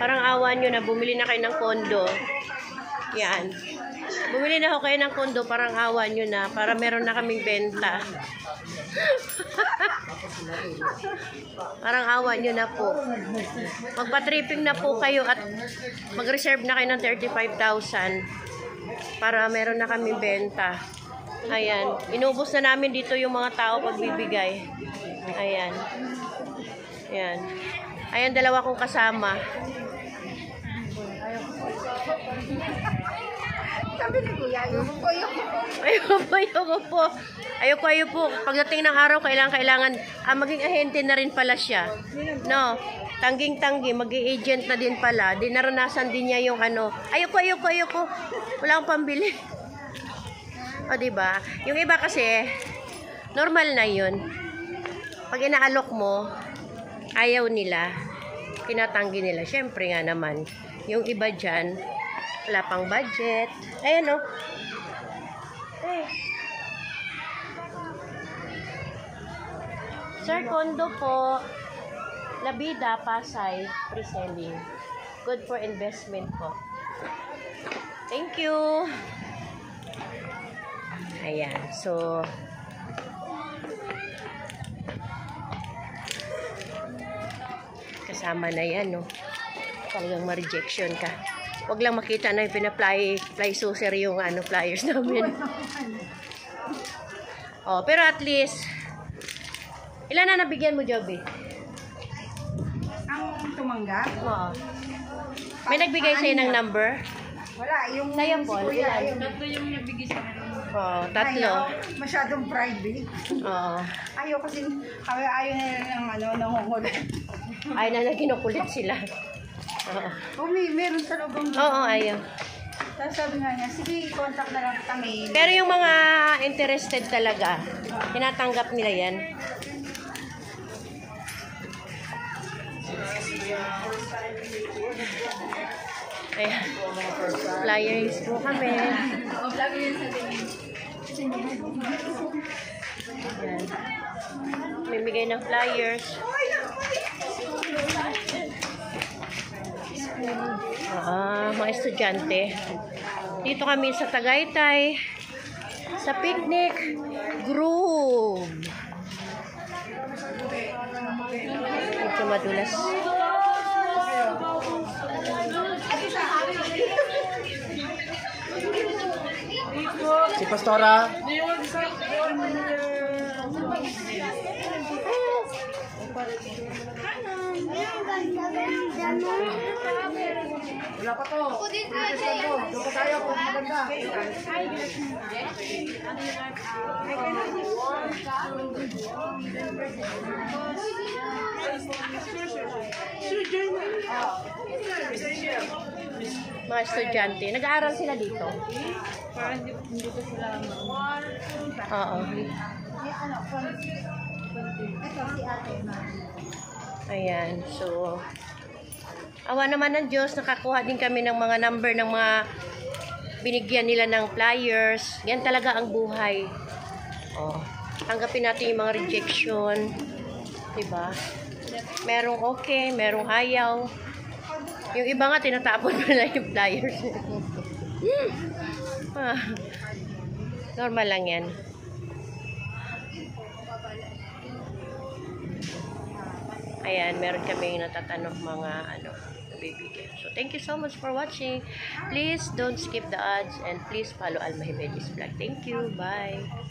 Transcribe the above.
Parang awa nyo na bumili na kayo ng kondo. Yan. Bumili na ako kayo ng kondo, parang awa nyo na, para meron na kaming benta. Parang awa nyo na po. Magpa-tripping na po kayo at mag-reserve na kayo ng 35,000 para meron na kaming benta. Ayan. Inubos na namin dito yung mga tao pagbibigay. Ayan. Ayan. Ayan, dalawa kong kasama. Sabi ni Kuya, ayoko po. Ayoko po. Pagdating ng araw, kailangan maging ahente na rin pala siya. No? Tangging-tanggi, mag-i-agent na din pala. Dinaranasan din niya yung ano. Ayoko. Wala akong pambili. O, diba? Yung iba kasi, normal na yun. Pag inaalok mo, ayaw nila. Kinatanggi nila. Siyempre nga naman. Yung iba dyan, wala pang budget. Ayan o. Sir, kondo po. Labida, Pasay, pre-selling. Good for investment po. Thank you. Ayan. So, kasama na yan, no? Talagang ma-rejection ka. Huwag lang makita na yung pina-fly saucer yung flyers namin. Oh, pero at least, ilan na nabigyan mo, Joby? ang tumanggap. Oo. May nagbigay sa'yo ng number? Wala, yung Sa'yo, Paul, ilan? Tatlo yung nagbigay sa akin. Oo, tatlo. Masyadong private. Oo. Ayaw kasi, ayaw nila ng nangungulit. Ay na kinukulit sila. Oo. Meron sa loob ng Oo, ayaw. Tapos sabi nga niya, sige, contact na lang kami. Pero yung mga interested talaga, tinatanggap nila yan. Ayan. Flyers po kami. Ayan. Mimigay ng flyers. Mga estudyante. Dito kami sa Tagaytay. Sa picnic group. Medyo madulas. Si Pastora. Wala pa to. Ako din na. Doon pa tayo kung maganda. Mga estudyante. Nag-aaral sila dito. Parang hindi ko sila Oo. Ito si ate. Ayan. So, awa naman ng Diyos, nakakuha din kami ng mga number ng mga binigyan nila ng flyers. Yan talaga ang buhay. Oh, tanggapin natin yung mga rejection. Diba? Merong okay, merong ayaw. Yung iba nga, tinatapon pala yung flyers. Normal lang yan. Ayan, meron kami natatanong mga bibigyan. So, thank you so much for watching. Please don't skip the ads and please follow Alma Jimenez vlog. Thank you. Bye.